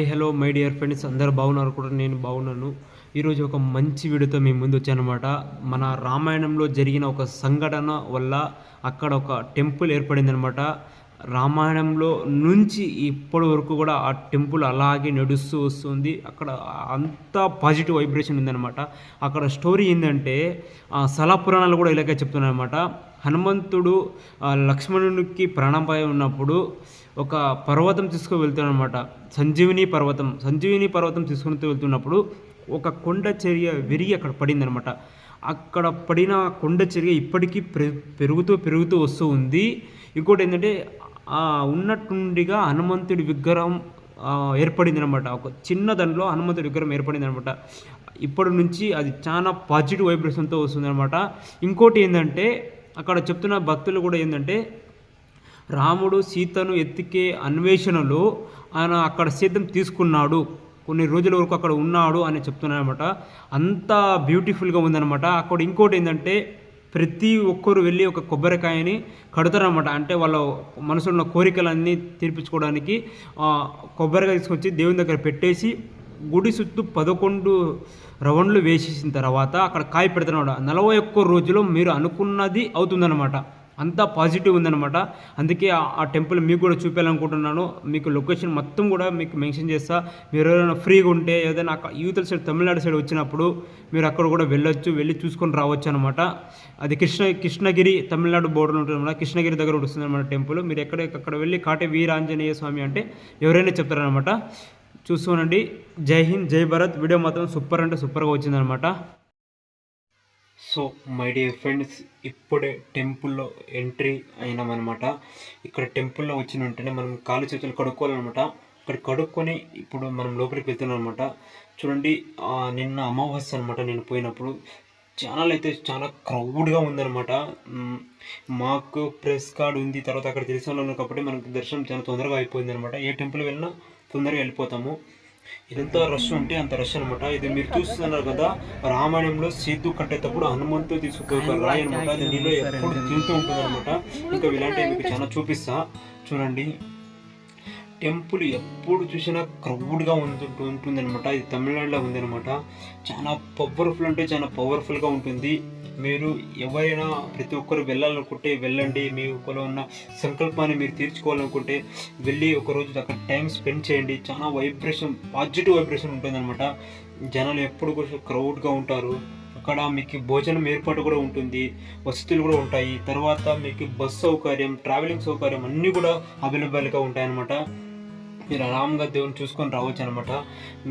Hi hello my dear friends, అందరు బాగున్నారు కూడా, నేను బాగున్నాను. ఈరోజు ఒక మంచి వీడియోతో మీ ముందు వచ్చానమాట. మన రామాయణంలో జరిగిన ఒక సంఘటన వల్ల అక్కడ ఒక టెంపుల్ ఏర్పడిందనమాట. రామాయణంలో నుంచి ఇప్పటి వరకు కూడా ఆ టెంపుల్ అలాగే నడుస్తూ వస్తుంది. అక్కడ అంతా పాజిటివ్ వైబ్రేషన్ ఉందన్నమాట. అక్కడ స్టోరీ ఏంటంటే స్థల పురాణాలు కూడా ఇలాగే చెప్తున్నాయన్నమాట. హనుమంతుడు లక్ష్మణునికి ప్రాణాపాయం ఉన్నప్పుడు ఒక పర్వతం తీసుకు వెళ్తాడనమాట. సంజీవిని పర్వతం తీసుకుని వెళ్తున్నప్పుడు ఒక కొండ చర్య విరిగి అక్కడ పడిందనమాట. అక్కడ పడిన కొండ చర్య ఇప్పటికీ పెరుగుతూ వస్తూ ఉంది. ఇంకోటి ఏంటంటే ఉన్నట్టుండిగా హనుమంతుడి విగ్రహం ఏర్పడింది అనమాట. ఒక చిన్న దాంట్లో హనుమంతుడి విగ్రహం ఏర్పడింది అనమాట. ఇప్పటి నుంచి అది చాలా పాజిటివ్ వైబ్రేషన్తో వస్తుంది అనమాట. ఇంకోటి ఏంటంటే అక్కడ చెప్తున్న భక్తులు కూడా ఏంటంటే రాముడు సీతను ఎత్తికే అన్వేషణలో ఆయన అక్కడ సీతం తీసుకున్నాడు, కొన్ని రోజుల వరకు అక్కడ ఉన్నాడు అని చెప్తున్నారనమాట. అంత బ్యూటిఫుల్గా ఉందన్నమాట. అక్కడ ఇంకోటి ఏంటంటే ప్రతి ఒక్కరు వెళ్ళి ఒక కొబ్బరికాయని కడతారనమాట. అంటే వాళ్ళ మనసులో ఉన్న కోరికలన్నీ తీర్పించుకోవడానికి కొబ్బరికాయ తీసుకొచ్చి దేవుని దగ్గర పెట్టేసి గుడి చుట్టూ 11 రౌండ్లు వేసేసిన తర్వాత అక్కడ కాయ పెడతారనమాట. 41 రోజుల్లో మీరు అనుకున్నది అవుతుందన్నమాట. అంతా పాజిటివ్ ఉందన్నమాట. అందుకే ఆ టెంపుల్ మీకు కూడా చూపించాలనుకుంటున్నాను. మీకు లొకేషన్ మొత్తం కూడా మీకు మెన్షన్ చేస్తా. మీరు ఎవరైనా ఫ్రీగా ఉంటే ఏదైనా యూతల సైడ్ తమిళనాడు సైడ్ వచ్చినప్పుడు మీరు అక్కడ కూడా వెళ్ళి చూసుకొని రావచ్చు అనమాట. అది కృష్ణగిరి తమిళనాడు బోర్డర్ ఉంటుందన్నమాట. కృష్ణగిరి దగ్గర వస్తుంది అనమాట టెంపుల్. మీరు అక్కడ వెళ్ళి కాటే వీరాంజనేయ స్వామి అంటే ఎవరైనా చెప్తారనమాట. చూసుకోనండి. జై హింద్, జై భారత్. వీడియో మాత్రం సూపర్ అంటే సూపర్గా వచ్చిందనమాట. సో మై డియర్ ఫ్రెండ్స్, ఇప్పుడే టెంపుల్లో ఎంట్రీ అయినామన్నమాట. ఇక్కడ టెంపుల్లో వచ్చిన వెంటనే మనం కాలు చేతులు కడుక్కోవాలన్నమాట. ఇక్కడ కడుక్కొని ఇప్పుడు మనం లోపలికి వెళ్తున్నాం అనమాట. చూడండి, నిన్న అమావాస్య అనమాట. నేను పోయినప్పుడు చాలా క్రౌడ్గా ఉందన్నమాట. మాకు ప్రెస్ కార్డ్ ఉంది, తర్వాత అక్కడ తెలిసిన వాళ్ళు కాబట్టి మనకు దర్శనం చాలా తొందరగా అయిపోయింది అనమాట. ఏ టెంపుల్ వెళ్ళినా తొందరగా వెళ్ళిపోతాము. ఎంత రష్ ఉంటే అంత రష్ అనమాట. ఇది మీరు చూస్తున్నారు కదా, రామాయణంలో సేతు కట్టేటప్పుడు హనుమంతు తీసుకుపోయి రాయి అనమాట. అది నీళ్ళు ఎప్పుడు తింటూ ఉంటుంది అనమాట. ఇంకా ఇలాంటివి మీకు చాలా చూపిస్తా. చూడండి, టెంపుల్ ఎప్పుడు చూసినా క్రౌడ్గా ఉంటుంది అనమాట. ఇది తమిళనాడులో ఉంది అనమాట. చాలా పవర్ఫుల్ అంటే చాలా పవర్ఫుల్గా ఉంటుంది. మీరు ఎవరైనా ప్రతి ఒక్కరు వెళ్ళాలనుకుంటే వెళ్ళండి. మీకు ఉన్న సంకల్పాన్ని మీరు తీర్చుకోవాలనుకుంటే వెళ్ళి ఒకరోజు అక్కడ టైం స్పెండ్ చేయండి. చాలా పాజిటివ్ వైబ్రేషన్ ఉంటుందన్నమాట. జనాలు ఎప్పుడు కూడా క్రౌడ్గా ఉంటారు. అక్కడ మీకు భోజనం ఏర్పాటు కూడా ఉంటుంది, వసతులు కూడా ఉంటాయి. తర్వాత మీకు బస్ సౌకర్యం, ట్రావెలింగ్ సౌకర్యం అన్నీ కూడా అవైలబుల్గా ఉంటాయన్నమాట. మీరు ఆరాంగా దేవుని చూసుకొని రావచ్చు అనమాట.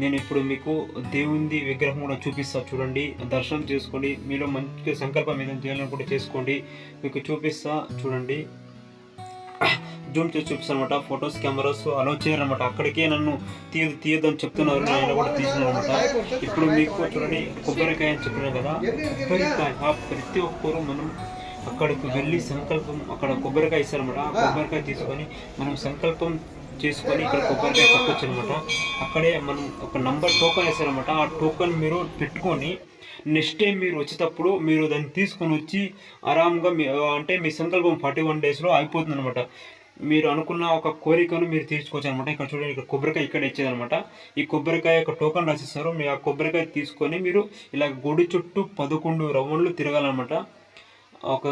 నేను ఇప్పుడు మీకు దేవుని విగ్రహం కూడా చూపిస్తాను. చూడండి, దర్శనం చేసుకోండి. మీలో మంచి సంకల్పం ఏదైనా చేయాలనుకుంటే చేసుకోండి. మీకు చూపిస్తా. చూడండి, జూమ్ చేసి చూపిస్తాను అనమాట. ఫొటోస్ కెమెరాస్ అలౌ చేయరనమాట. అక్కడికే నన్ను తీయద్దని చెప్తున్నారు, నేను కూడా తీసినాను అనమాట. ఇప్పుడు మీకు చూడండి, కొబ్బరికాయ అని చెప్పినాను కదా, కొబ్బరికాయ ప్రతి ఒక్కరు మనం అక్కడికి వెళ్ళి సంకల్పం, అక్కడ కొబ్బరికాయ ఇస్తారనమాట. ఆ కొబ్బరికాయ తీసుకొని మనం సంకల్పం చేసుకొని ఇక్కడ కొబ్బరికాయ కట్టొచ్చు అనమాట. అక్కడే మనం ఒక నంబర్ టోకన్ వేస్తారనమాట. ఆ టోకన్ మీరు పెట్టుకొని నెక్స్ట్ టైం మీరు వచ్చేటప్పుడు మీరు దాన్ని తీసుకొని వచ్చి ఆరాంగా అంటే మీ సంకల్పం 41 డేస్లో అయిపోతుంది అనమాట. మీరు అనుకున్న ఒక కోరికను మీరు తీర్చుకోవచ్చు అనమాట. ఇక్కడ చూడండి, ఇక్కడ కొబ్బరికాయ ఇక్కడ ఇచ్చేదనమాట. ఈ కొబ్బరికాయ ఒక టోకన్ రాసిస్తారు. మీరు ఆ కొబ్బరికాయ తీసుకొని మీరు ఇలా గుడి చుట్టూ 11 రౌండ్లు తిరగాలన్నమాట. ఒక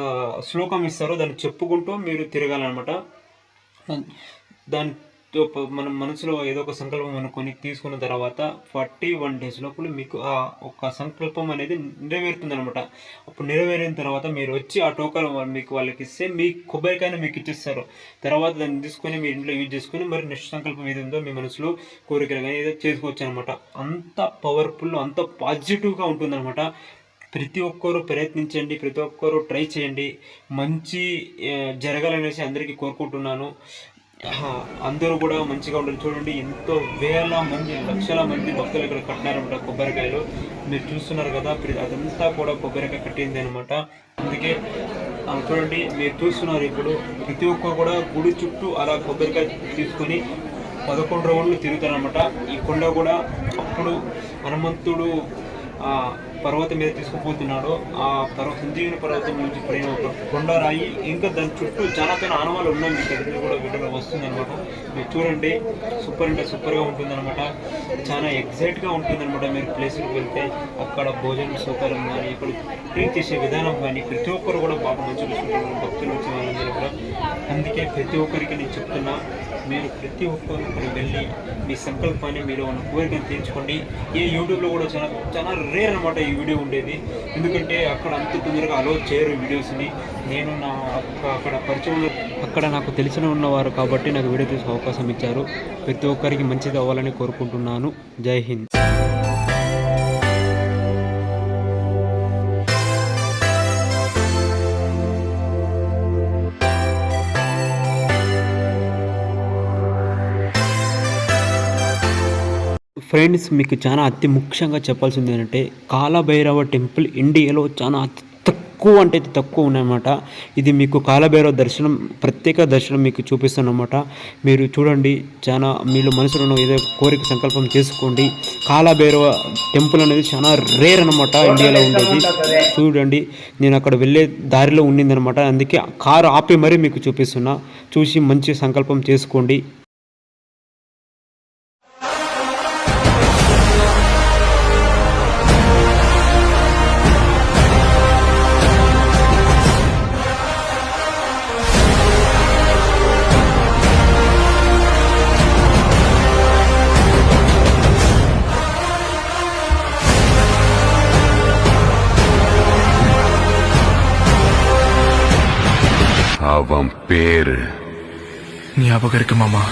శ్లోకం ఇస్తారు, దాన్ని చెప్పుకుంటూ మీరు తిరగాలన్నమాట. దానితో మనం మనసులో ఏదో ఒక సంకల్పం అనుకొని తీసుకున్న తర్వాత 41 డేస్ లోపల మీకు ఆ ఒక సంకల్పం అనేది నెరవేరుతుంది అనమాట. అప్పుడు నెరవేరిన తర్వాత మీరు వచ్చి ఆ టోకన్ మీకు వాళ్ళకి ఇస్తే మీ కొబ్బరికాయను మీకు ఇచ్చేస్తారు. తర్వాత దాన్ని తీసుకొని మీ ఇంట్లో యూజ్ చేసుకొని మరి నెక్స్ట్ సంకల్పం ఏది ఉందో మీ మనసులో కోరికలు కానీ ఏదో చేసుకోవచ్చు అనమాట. అంత పవర్ఫుల్, అంత పాజిటివ్గా ఉంటుందన్నమాట. ప్రతి ఒక్కరూ ప్రయత్నించండి, ప్రతి ఒక్కరూ ట్రై చేయండి. మంచి జరగాలనేసి అందరికీ కోరుకుంటున్నాను. అందరూ కూడా మంచిగా ఉండాలి. చూడండి, ఎంతో వేల మంది, లక్షల మంది భక్తులు ఇక్కడ కట్టినారనమాట కొబ్బరికాయలు. మీరు చూస్తున్నారు కదా, అదంతా కూడా కొబ్బరికాయ కట్టింది అనమాట. అందుకే చూడండి, మీరు చూస్తున్నారు ఇప్పుడు ప్రతి ఒక్కరు కూడా గుడి చుట్టూ అలా కొబ్బరికాయ తీసుకొని 11 రౌండ్లు తిరుగుతారనమాట. ఈ కొండ కూడా అప్పుడు హనుమంతుడు పర్వతం మీద తీసుకుపోతున్నాడో ఆ సంజీవిని పర్వతం నుంచి పడిన ఒక కొండరాయి, ఇంకా దాని చుట్టూ చాలా పైన ఆనవాళ్ళు ఉన్నాయి. మీకు అది కూడా వీడియోలో వస్తుంది అనమాట. మీరు చూడండి, సూపర్ అంటే సూపర్గా ఉంటుందన్నమాట. చాలా ఎగ్జైట్గా ఉంటుందన్నమాట. మీరు ప్లేస్కి వెళ్తే అక్కడ భోజనం సౌకర్యం కానీ, ఇక్కడ ట్రీట్ చేసే విధానం కానీ ప్రతి ఒక్కరు కూడా బాగా మంచిగా చూసుకుంటున్నారు, భక్తులు వచ్చే వాళ్ళందరూ కూడా. అందుకే ప్రతి ఒక్కరికి నేను చెప్తున్నా, మీరు ప్రతి ఒక్కరు వెళ్ళి మీ సంకల్పాన్ని, మీరు ఉన్న కోరికను తీర్చుకోండి. ఈ యూట్యూబ్లో కూడా చాలా చాలా రేర్ అనమాట ఈ వీడియో ఉండేది. ఎందుకంటే అక్కడ అంత తొందరగా అలో చేయరు వీడియోస్ని. నేను నా అక్కడ పరిచయంలో అక్కడ నాకు తెలిసిన ఉన్నవారు కాబట్టి నాకు వీడియో తీసే అవకాశం ఇచ్చారు. ప్రతి ఒక్కరికి మంచిది అవ్వాలని కోరుకుంటున్నాను. జై హింద్. ఫ్రెండ్స్, మీకు చాలా అతి ముఖ్యంగా చెప్పాల్సింది ఏంటంటే, కాలభైరవ టెంపుల్ ఇండియాలో చాలా అతి తక్కువ అంటే తక్కువ ఉన్నాయన్నమాట. ఇది మీకు కాలభైరవ దర్శనం, ప్రత్యేక దర్శనం మీకు చూపిస్తానమాట. మీరు చూడండి, చాలా మీలో మనసులో ఏదో కోరిక సంకల్పం చేసుకోండి. కాలభైరవ టెంపుల్ అనేది చాలా రేర్ అనమాట ఇండియాలో ఉండేది. చూడండి, నేను అక్కడ వెళ్ళే దారిలో ఉండిందనమాట. అందుకే కారు ఆపి మరీ మీకు చూపిస్తున్నా. చూసి మంచి సంకల్పం చేసుకోండి. அவன் பேரு ஞாபகம் இருக்கு மாமா.